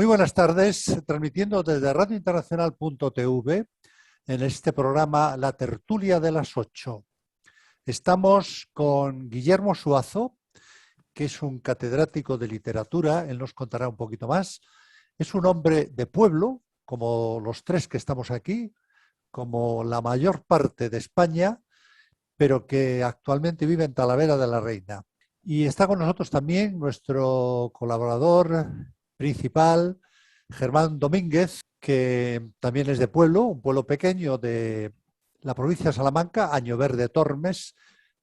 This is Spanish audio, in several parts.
Muy buenas tardes, transmitiendo desde radiointernacional.tv en este programa La Tertulia de las 8. Estamos con Guillermo Suazo, que es un catedrático de literatura, él nos contará un poquito más. Es un hombre de pueblo, como los tres que estamos aquí, como la mayor parte de España, pero que actualmente vive en Talavera de la Reina. Y está con nosotros también nuestro colaborador principal, Germán Domínguez, que también es de pueblo, un pueblo pequeño de la provincia de Salamanca, Año Verde Tormes,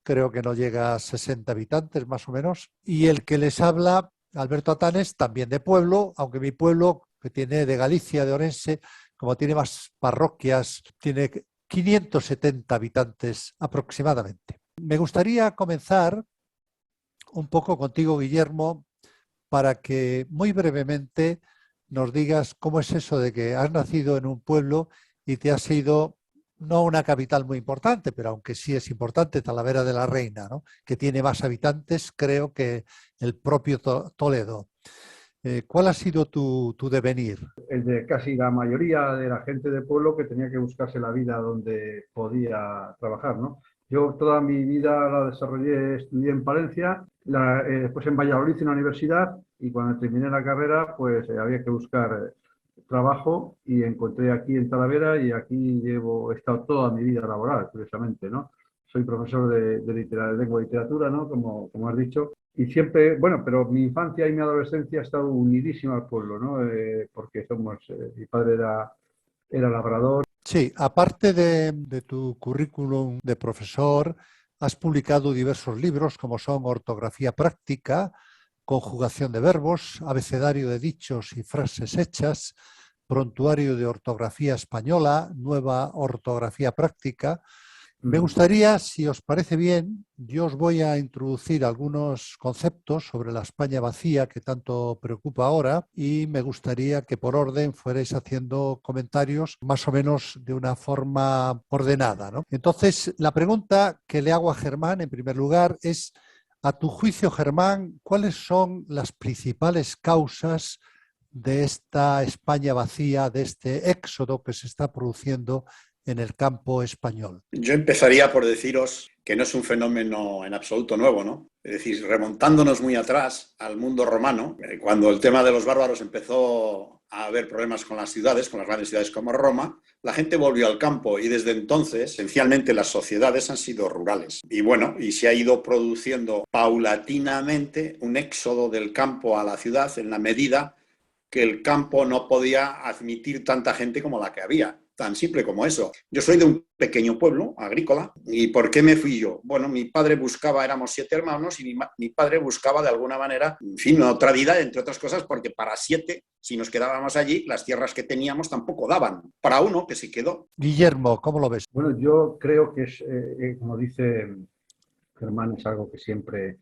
creo que no llega a 60 habitantes más o menos. Y el que les habla, Alberto Atanes, también de pueblo, aunque mi pueblo, que tiene de Galicia, de Orense, como tiene más parroquias, tiene 570 habitantes aproximadamente. Me gustaría comenzar un poco contigo, Guillermo, para que muy brevemente nos digas cómo es eso de que has nacido en un pueblo y te has ido, no una capital muy importante, pero aunque sí es importante, Talavera de la Reina, ¿no? Que tiene más habitantes, creo, que el propio Toledo. ¿Cuál ha sido tu devenir? El de casi la mayoría de la gente del pueblo que tenía que buscarse la vida donde podía trabajar, ¿no? Yo toda mi vida la desarrollé, estudié en Palencia, después en Valladolid en la universidad, y cuando terminé la carrera pues había que buscar trabajo y encontré aquí en Talavera, y aquí he estado toda mi vida laboral, curiosamente, ¿no? Soy profesor de lengua y literatura, ¿no? Como has dicho. Y siempre, bueno, pero mi infancia y mi adolescencia ha estado unidísima al pueblo, ¿no? Porque mi padre era labrador. Sí, aparte de tu currículum de profesor, has publicado diversos libros como son Ortografía Práctica, Conjugación de Verbos, Abecedario de Dichos y Frases Hechas, Prontuario de Ortografía Española, Nueva Ortografía Práctica. Me gustaría, si os parece bien, yo os voy a introducir algunos conceptos sobre la España vacía que tanto preocupa ahora, y me gustaría que por orden fuerais haciendo comentarios más o menos de una forma ordenada, ¿no? Entonces, la pregunta que le hago a Germán, en primer lugar, es, a tu juicio, Germán, ¿cuáles son las principales causas de esta España vacía, de este éxodo que se está produciendo en el campo español? Yo empezaría por deciros que no es un fenómeno en absoluto nuevo, ¿no? Es decir, remontándonos muy atrás al mundo romano, cuando el tema de los bárbaros empezó a haber problemas con las ciudades, con las grandes ciudades como Roma, la gente volvió al campo, y desde entonces, esencialmente, las sociedades han sido rurales. Y bueno, y se ha ido produciendo paulatinamente un éxodo del campo a la ciudad en la medida que el campo no podía admitir tanta gente como la que había. Tan simple como eso. Yo soy de un pequeño pueblo agrícola. ¿Y por qué me fui yo? Bueno, mi padre buscaba, éramos 7 hermanos, y mi padre buscaba de alguna manera, en fin, otra vida, entre otras cosas, porque para 7, si nos quedábamos allí, las tierras que teníamos tampoco daban. Para uno que se quedó. Guillermo, ¿cómo lo ves? Bueno, yo creo que es, como dice Germán, es algo que siempre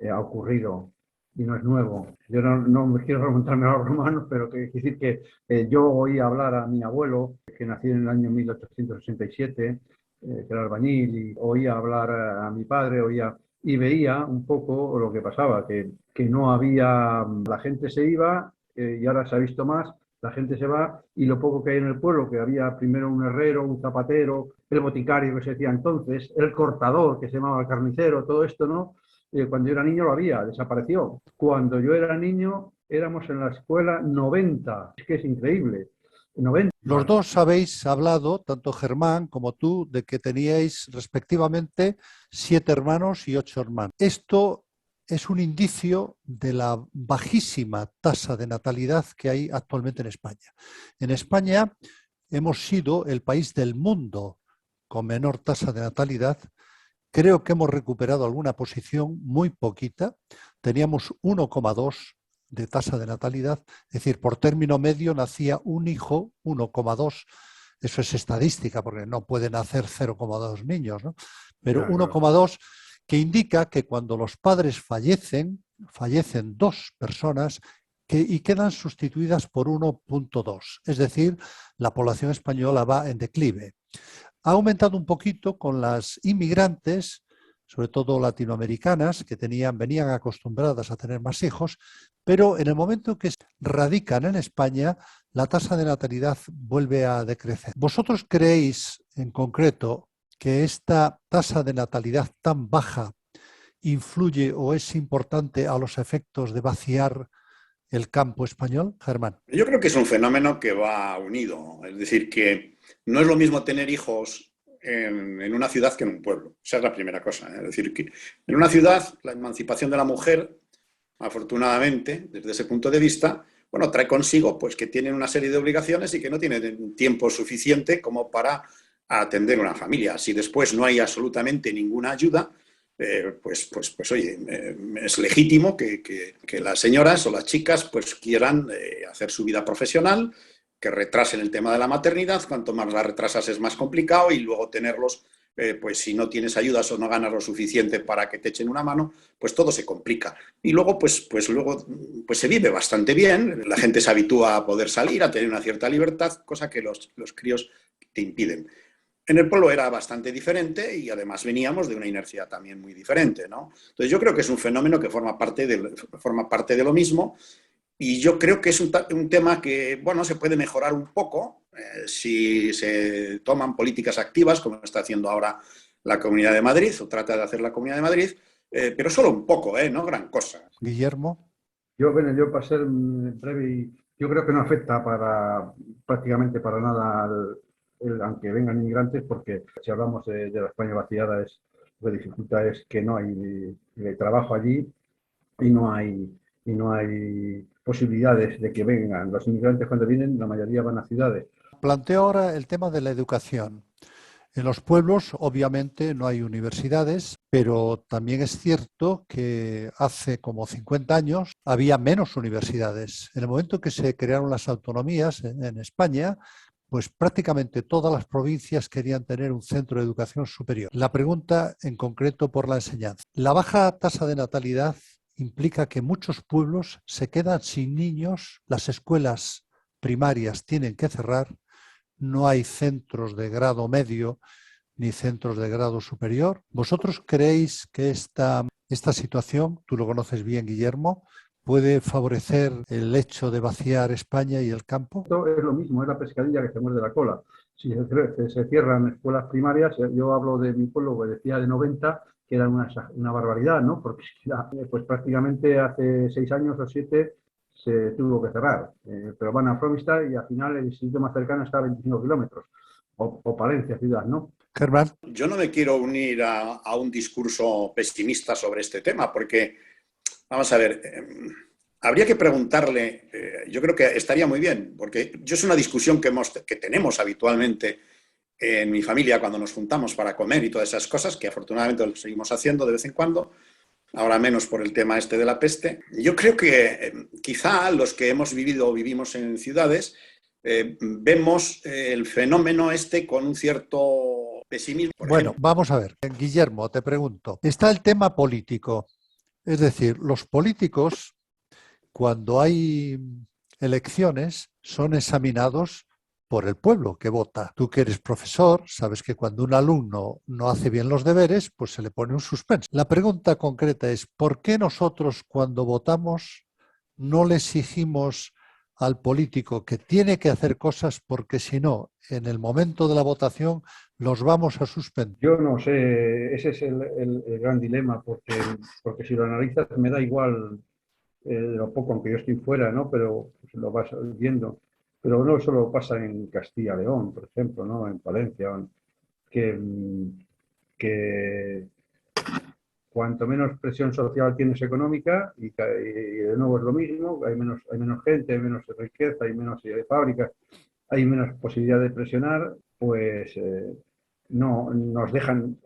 ha ocurrido y no es nuevo. Yo no me quiero remontarme a los romanos, pero quiero decir que yo oí hablar a mi abuelo, que nació en el año 1867, que era albañil, y oía hablar a mi padre, y veía un poco lo que pasaba, que no había, la gente se iba, y ahora se ha visto más, la gente se va, y lo poco que hay en el pueblo, que había primero un herrero, un zapatero, el boticario que se decía entonces, el cortador que se llamaba el carnicero, todo esto, ¿no? Cuando yo era niño lo había, desapareció. Cuando yo era niño éramos en la escuela 90, es que es increíble. 90. Los dos habéis hablado, tanto Germán como tú, de que teníais respectivamente 7 hermanos y 8 hermanos. Esto es un indicio de la bajísima tasa de natalidad que hay actualmente en España. En España hemos sido el país del mundo con menor tasa de natalidad. Creo que hemos recuperado alguna posición, muy poquita. Teníamos 1,2 de tasa de natalidad, es decir, por término medio nacía un hijo, 1,2. Eso es estadística, porque no pueden nacer 0,2 niños, ¿no? Pero 1,2, que indica que cuando los padres fallecen 2 personas y quedan sustituidas por 1,2. Es decir, la población española va en declive. Ha aumentado un poquito con las inmigrantes, sobre todo latinoamericanas, que venían acostumbradas a tener más hijos, pero en el momento que radican en España, la tasa de natalidad vuelve a decrecer. ¿Vosotros creéis en concreto que esta tasa de natalidad tan baja influye o es importante a los efectos de vaciar el campo español, Germán? Yo creo que es un fenómeno que va unido. Es decir, que no es lo mismo tener hijos en una ciudad que en un pueblo. Esa es la primera cosa. Es decir, que en una ciudad la emancipación de la mujer, afortunadamente, desde ese punto de vista, bueno, trae consigo pues, que tienen una serie de obligaciones y que no tienen tiempo suficiente como para atender una familia. Si después no hay absolutamente ninguna ayuda, pues oye, es legítimo que las señoras o las chicas pues quieran hacer su vida profesional, que retrasen el tema de la maternidad. Cuanto más la retrasas es más complicado, y luego tenerlos, pues si no tienes ayudas o no ganas lo suficiente para que te echen una mano, pues todo se complica. Y luego pues se vive bastante bien, la gente se habitúa a poder salir, a tener una cierta libertad, cosa que los críos te impiden. En el pueblo era bastante diferente y además veníamos de una inercia también muy diferente, ¿no? Entonces yo creo que es un fenómeno que forma parte de lo mismo, y yo creo que es un tema que, bueno, se puede mejorar un poco si se toman políticas activas, como está haciendo ahora la Comunidad de Madrid, o trata de hacer la Comunidad de Madrid, pero solo un poco, no gran cosa. Guillermo. Yo para ser breve, yo creo que no afecta prácticamente para nada aunque vengan inmigrantes, porque si hablamos de la España vaciada, lo que dificulta es que no hay trabajo allí y no hay posibilidades de que vengan. Los inmigrantes, cuando vienen, la mayoría van a ciudades. Planteo ahora el tema de la educación. En los pueblos, obviamente, no hay universidades, pero también es cierto que hace como 50 años había menos universidades. En el momento que se crearon las autonomías en España, pues prácticamente todas las provincias querían tener un centro de educación superior. La pregunta en concreto por la enseñanza. La baja tasa de natalidad implica que muchos pueblos se quedan sin niños, las escuelas primarias tienen que cerrar, no hay centros de grado medio ni centros de grado superior. ¿Vosotros creéis que esta situación, tú lo conoces bien, Guillermo, puede favorecer el hecho de vaciar España y el campo? Esto es lo mismo, es la pescadilla que se muerde la cola. Si se cierran escuelas primarias, yo hablo de mi pueblo, que decía de 90, que era una barbaridad, ¿no? Porque pues prácticamente hace 6 años o 7 se tuvo que cerrar. Pero van a Fromista y al final el instituto más cercano está a 25 kilómetros. O Palencia, ciudad, ¿no? Germán. Yo no me quiero unir a un discurso pesimista sobre este tema, porque, vamos a ver, habría que preguntarle, yo creo que estaría muy bien, porque es una discusión que tenemos habitualmente en mi familia cuando nos juntamos para comer y todas esas cosas, que afortunadamente lo seguimos haciendo de vez en cuando, ahora menos por el tema este de la peste. Yo creo que quizá los que hemos vivido o vivimos en ciudades vemos el fenómeno este con un cierto pesimismo. Bueno, vamos a ver. Guillermo, te pregunto. Está el tema político. Es decir, los políticos, cuando hay elecciones, son examinados por el pueblo que vota. Tú que eres profesor, sabes que cuando un alumno no hace bien los deberes, pues se le pone un suspenso. La pregunta concreta es, ¿por qué nosotros cuando votamos no le exigimos al político que tiene que hacer cosas, porque si no, en el momento de la votación los vamos a suspender? Yo no sé, ese es el gran dilema, porque si lo analizas me da igual lo poco, aunque yo estoy fuera, ¿no? Pero pues, lo vas viendo. Pero no solo pasa en Castilla y León, por ejemplo, ¿no? En Palencia, que cuanto menos presión social tienes económica, y de nuevo es lo mismo, hay menos gente, hay menos riqueza, hay menos fábricas, hay menos posibilidad de presionar, pues no nos dejan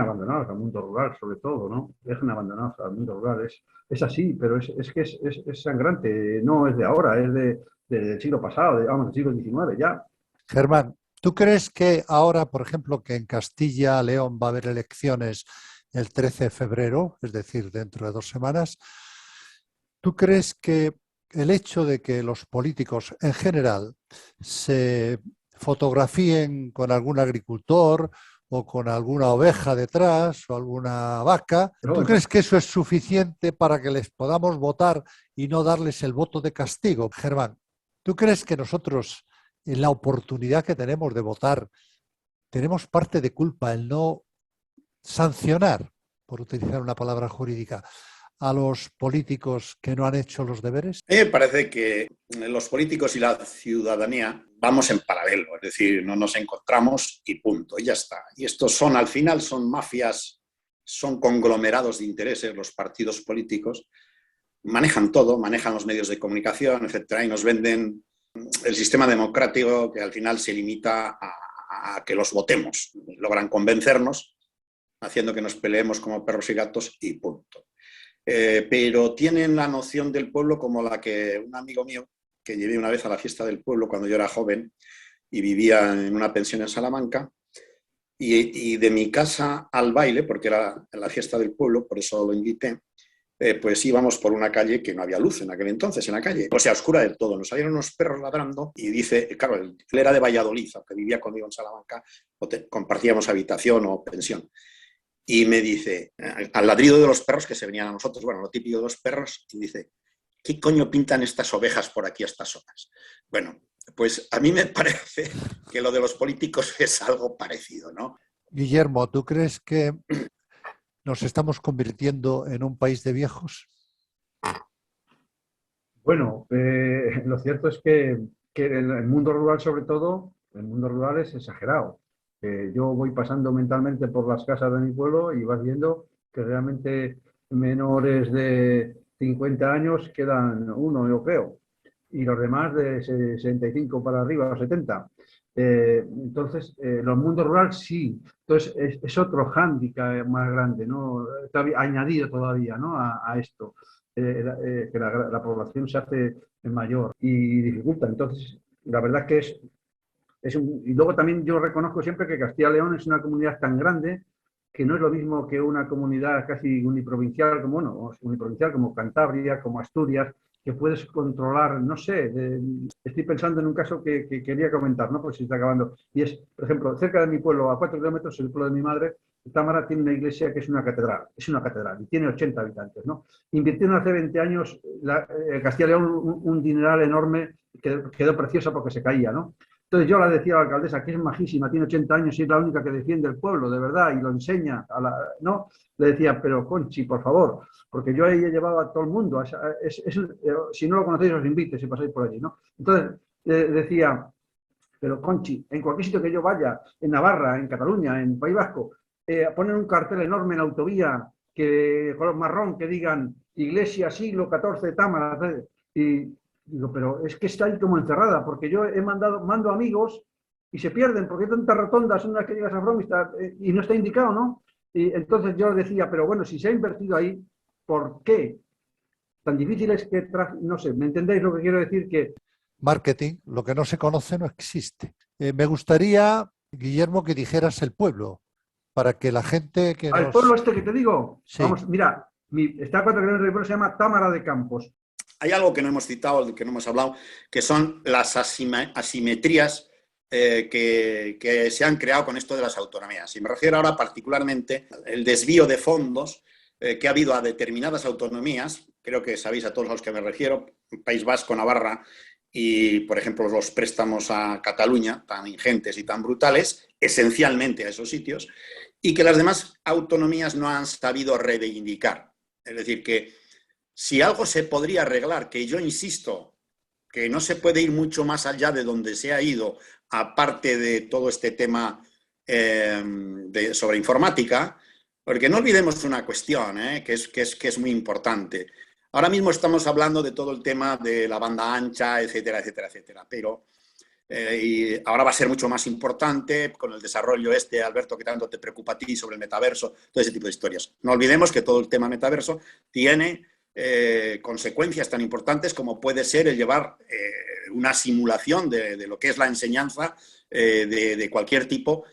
abandonados al mundo rural, sobre todo, ¿no? Dejan abandonados al mundo rural. Es así, pero es que es sangrante, no es de ahora, es del siglo pasado, del siglo XIX ya. Germán, ¿tú crees que ahora, por ejemplo, que en Castilla y León va a haber elecciones el 13 de febrero, es decir, dentro de 2 semanas, ¿tú crees que el hecho de que los políticos en general se fotografíen con algún agricultor o con alguna oveja detrás o alguna vaca. ¿Tú crees que eso es suficiente para que les podamos votar y no darles el voto de castigo? Germán, ¿tú crees que nosotros, en la oportunidad que tenemos de votar, tenemos parte de culpa en no sancionar, por utilizar una palabra jurídica, a los políticos que no han hecho los deberes? A mí me parece que los políticos y la ciudadanía vamos en paralelo, es decir, no nos encontramos y punto, y ya está. Y estos son, al final, son mafias, son conglomerados de intereses, los partidos políticos, manejan todo, manejan los medios de comunicación, etcétera, y nos venden el sistema democrático que al final se limita a que los votemos. Logran convencernos, haciendo que nos peleemos como perros y gatos y punto. Pero tienen la noción del pueblo como la que un amigo mío, que llevé una vez a la fiesta del pueblo cuando yo era joven y vivía en una pensión en Salamanca, y de mi casa al baile, porque era la fiesta del pueblo, por eso lo invité, pues íbamos por una calle que no había luz en aquel entonces, en la calle, o sea, oscura del todo. Nos salieron unos perros ladrando y dice, claro, él era de Valladolid, aunque vivía conmigo en Salamanca, compartíamos habitación o pensión. Y me dice, al ladrido de los perros que se venían a nosotros, bueno, lo típico de los perros, y dice, ¿qué coño pintan estas ovejas por aquí a estas horas? Bueno, pues a mí me parece que lo de los políticos es algo parecido, ¿no? Guillermo, ¿tú crees que nos estamos convirtiendo en un país de viejos? Bueno, lo cierto es que en el mundo rural, sobre todo, el mundo rural es exagerado. Yo voy pasando mentalmente por las casas de mi pueblo y vas viendo que realmente menores de 50 años quedan uno, yo creo, y los demás de 65 para arriba, o 70. Entonces, los mundos rurales sí. Entonces, es otro hándicap más grande, ¿no? Añadido todavía, ¿no? a esto. Que la población se hace mayor y dificulta. Entonces, la verdad es que y luego también yo reconozco siempre que Castilla y León es una comunidad tan grande que no es lo mismo que una comunidad casi uniprovincial como, bueno, uniprovincial como Cantabria, como Asturias, que puedes controlar, no sé, estoy pensando en un caso que quería comentar, ¿no? Pues se está acabando. Y es, por ejemplo, cerca de mi pueblo, a 4 kilómetros, el pueblo de mi madre, Támara, tiene una iglesia que es una catedral y tiene 80 habitantes, ¿no? Invirtieron hace 20 años Castilla y León un dineral enorme, que quedó preciosa porque se caía, ¿no? Entonces yo le decía a la alcaldesa, que es majísima, tiene 80 años y es la única que defiende el pueblo, de verdad, y lo enseña, ¿no? Le decía, pero Conchi, por favor, porque yo ahí he llevado a todo el mundo, si no lo conocéis os invito si pasáis por allí, ¿no? Entonces decía, pero Conchi, en cualquier sitio que yo vaya, en Navarra, en Cataluña, en País Vasco, ponen un cartel enorme en la autovía, color marrón, que digan, Iglesia siglo XIV, Támara, y digo, pero es que está ahí como encerrada, porque yo mando amigos y se pierden, porque hay tantas rotondas, una que llegas a Bromista y no está indicado, ¿no? Y entonces yo decía, pero bueno, si se ha invertido ahí, ¿por qué? Tan difícil es que, no sé, ¿me entendéis lo que quiero decir? Que marketing, lo que no se conoce no existe. Me gustaría, Guillermo, que dijeras el pueblo, para que la gente que ¿Al pueblo este que te digo? Sí. Vamos, mira, está a 4 kilómetros de pueblo, se llama Támara de Campos. Hay algo que no hemos citado, que no hemos hablado, que son las asimetrías que se han creado con esto de las autonomías. Y me refiero ahora particularmente al desvío de fondos que ha habido a determinadas autonomías. Creo que sabéis a todos los que me refiero, País Vasco, Navarra y, por ejemplo, los préstamos a Cataluña, tan ingentes y tan brutales, esencialmente a esos sitios, y que las demás autonomías no han sabido reivindicar. Es decir, que si algo se podría arreglar, que yo insisto, que no se puede ir mucho más allá de donde se ha ido, aparte de todo este tema sobre informática, porque no olvidemos una cuestión que es muy importante. Ahora mismo estamos hablando de todo el tema de la banda ancha, etcétera, etcétera, etcétera, pero y ahora va a ser mucho más importante con el desarrollo Alberto, que tanto te preocupa a ti sobre el metaverso, todo ese tipo de historias. No olvidemos que todo el tema metaverso tiene consecuencias tan importantes como puede ser el llevar una simulación de lo que es la enseñanza de cualquier tipo,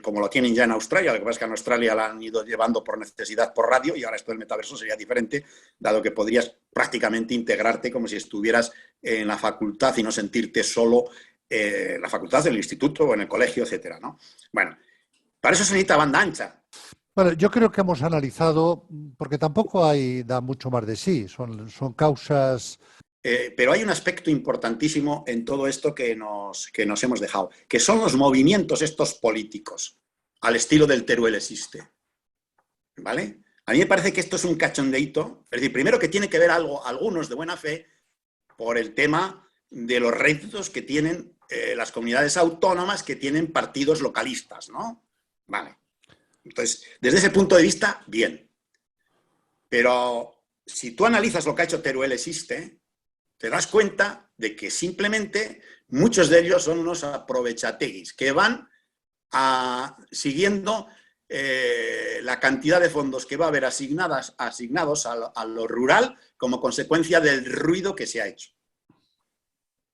como lo tienen ya en Australia. Lo que pasa es que en Australia la han ido llevando por necesidad por radio y ahora esto del metaverso sería diferente, dado que podrías prácticamente integrarte como si estuvieras en la facultad y no sentirte solo en la facultad, en el instituto o en el colegio, etcétera, ¿no? Bueno, Para eso se necesita banda ancha. Bueno, yo creo que hemos analizado, porque tampoco da mucho más de sí, son causas. Pero hay un aspecto importantísimo en todo esto que nos hemos dejado, que son los movimientos estos políticos, al estilo del Teruel existe. ¿Vale? A mí me parece que esto es un cachondeíto. Es decir, primero que tiene que ver algunos de buena fe por el tema de los réditos que tienen las comunidades autónomas que tienen partidos localistas, ¿no? Vale. Entonces, desde ese punto de vista, bien. Pero si tú analizas lo que ha hecho Teruel existe, te das cuenta de que simplemente muchos de ellos son unos aprovechateguis que van siguiendo la cantidad de fondos que va a haber asignados a lo rural como consecuencia del ruido que se ha hecho.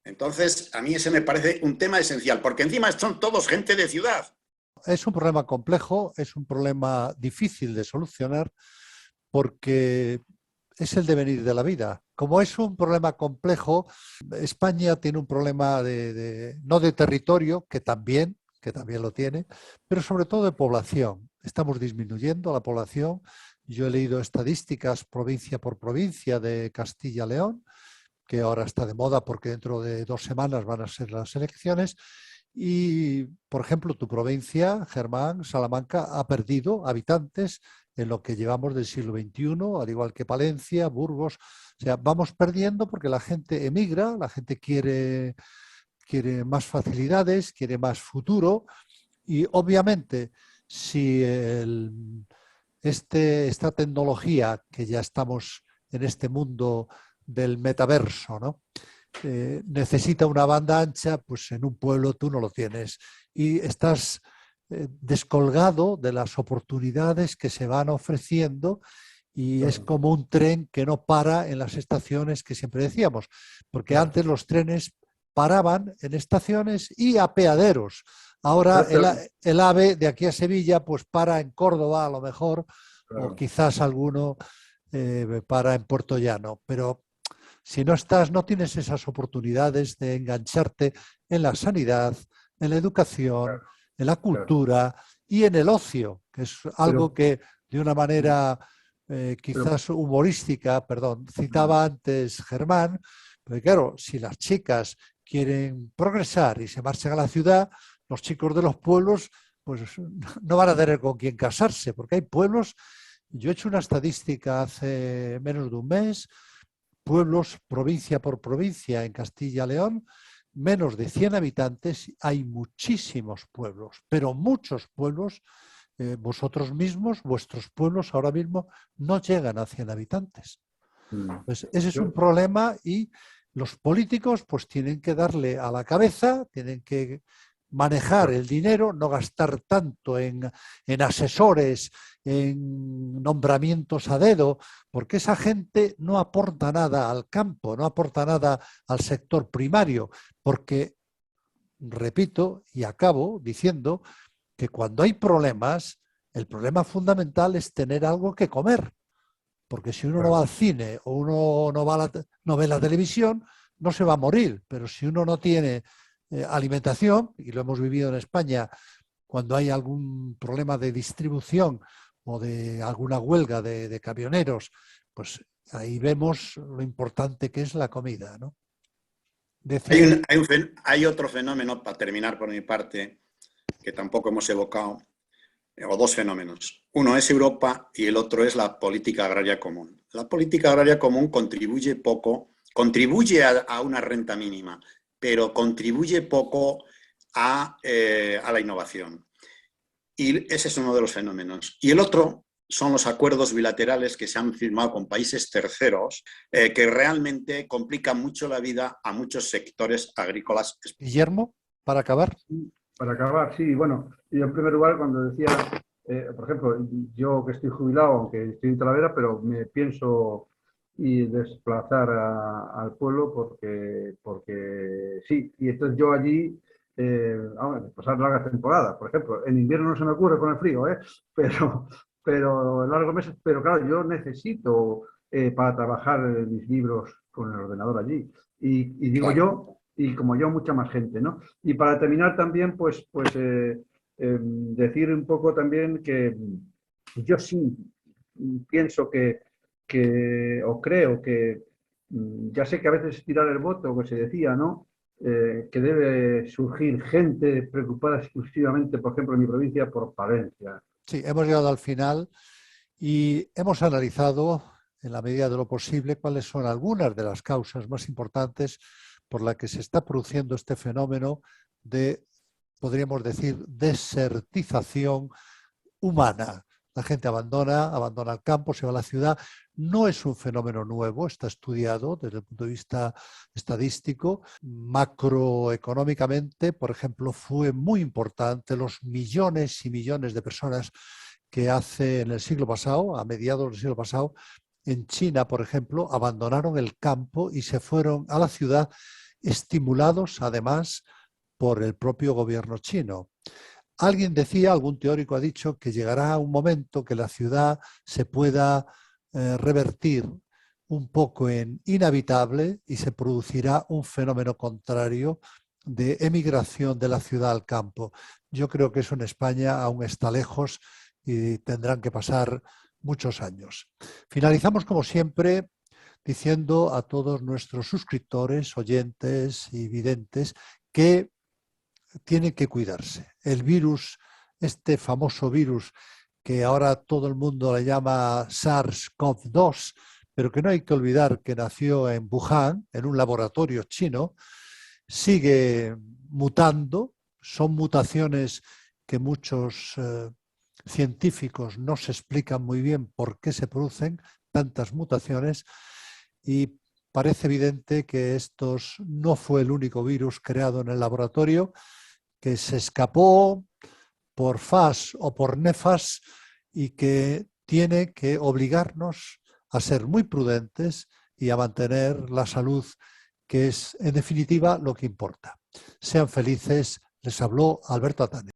Entonces, a mí ese me parece un tema esencial, porque encima son todos gente de ciudad. Es un problema complejo, es un problema difícil de solucionar, porque es el devenir de la vida. Como es un problema complejo, España tiene un problema no de territorio, que también lo tiene, pero sobre todo de población. Estamos disminuyendo la población. Yo he leído estadísticas provincia por provincia de Castilla y León, que ahora está de moda porque dentro de 2 semanas van a ser las elecciones. Y, por ejemplo, tu provincia, Germán, Salamanca, ha perdido habitantes en lo que llevamos del siglo XXI, al igual que Palencia, Burgos. O sea, vamos perdiendo porque la gente emigra, la gente quiere más facilidades, quiere más futuro y, obviamente, si esta tecnología, que ya estamos en este mundo del metaverso, ¿no? Necesita una banda ancha, pues en un pueblo tú no lo tienes y estás descolgado de las oportunidades que se van ofreciendo y es como un tren que no para en las estaciones que siempre decíamos, porque antes los trenes paraban en estaciones y apeaderos. Ahora el AVE de aquí a Sevilla pues para en Córdoba a lo mejor, o quizás alguno para en Puerto Llano, pero si no tienes esas oportunidades de engancharte en la sanidad, en la educación, en la cultura y en el ocio, que es algo que de una manera quizás humorística, citaba antes Germán, porque claro, si las chicas quieren progresar y se marchan a la ciudad, los chicos de los pueblos pues no van a tener con quién casarse, porque hay pueblos, yo he hecho una estadística hace menos de un mes, pueblos provincia por provincia en Castilla y León, menos de 100 habitantes, hay muchísimos pueblos, pero muchos pueblos, vosotros mismos, vuestros pueblos ahora mismo no llegan a 100 habitantes. Pues ese es un problema y los políticos pues tienen que darle a la cabeza, tienen que manejar el dinero, no gastar tanto en asesores, en nombramientos a dedo, porque esa gente no aporta nada al campo, no aporta nada al sector primario, porque, repito y acabo diciendo que cuando hay problemas, el problema fundamental es tener algo que comer, porque si uno no va al cine o uno no ve la televisión, no se va a morir, pero si uno no tiene alimentación, y lo hemos vivido en España cuando hay algún problema de distribución o de alguna huelga de camioneros, pues ahí vemos lo importante que es la comida, ¿no? Hay otro fenómeno, para terminar por mi parte, que tampoco hemos evocado, o 2 fenómenos. Uno es Europa y el otro es la política agraria común. La política agraria común contribuye poco, contribuye a una renta mínima, pero contribuye poco a la innovación. Y ese es uno de los fenómenos. Y el otro son los acuerdos bilaterales que se han firmado con países terceros que realmente complican mucho la vida a muchos sectores agrícolas. Guillermo, para acabar. Para acabar, sí. Bueno, yo en primer lugar cuando decía, por ejemplo, yo que estoy jubilado, aunque estoy en Talavera, pero me pienso y desplazar al pueblo porque sí. Y entonces yo allí, pasar largas temporadas, por ejemplo. En invierno no se me ocurre con el frío, pero largos meses. Pero claro, yo necesito para trabajar mis libros con el ordenador allí. Y digo yo, y como yo, mucha más gente, ¿no? Y para terminar también, pues decir un poco también que yo sí pienso o creo que, ya sé que a veces es tirar el voto, que se decía, ¿no? Que debe surgir gente preocupada exclusivamente, por ejemplo, en mi provincia, por Palencia. Sí, hemos llegado al final y hemos analizado, en la medida de lo posible, cuáles son algunas de las causas más importantes por las que se está produciendo este fenómeno de, podríamos decir, desertización humana. La gente abandona el campo, se va a la ciudad. No es un fenómeno nuevo, está estudiado desde el punto de vista estadístico. Macroeconómicamente, por ejemplo, fue muy importante los millones y millones de personas que hace en el siglo pasado, a mediados del siglo pasado, en China, por ejemplo, abandonaron el campo y se fueron a la ciudad, estimulados además por el propio gobierno chino. Alguien decía, algún teórico ha dicho, que llegará un momento que la ciudad se pueda revertir un poco en inhabitable y se producirá un fenómeno contrario de emigración de la ciudad al campo. Yo creo que eso en España aún está lejos y tendrán que pasar muchos años. Finalizamos, como siempre, diciendo a todos nuestros suscriptores, oyentes y videntes que tienen que cuidarse. El virus, este famoso virus que ahora todo el mundo le llama SARS-CoV-2, pero que no hay que olvidar que nació en Wuhan, en un laboratorio chino, sigue mutando. Son mutaciones que muchos científicos no se explican muy bien por qué se producen tantas mutaciones, y parece evidente que estos no fue el único virus creado en el laboratorio, que se escapó por FAS o por nefas y que tiene que obligarnos a ser muy prudentes y a mantener la salud, que es en definitiva lo que importa. Sean felices. Les habló Alberto Atani.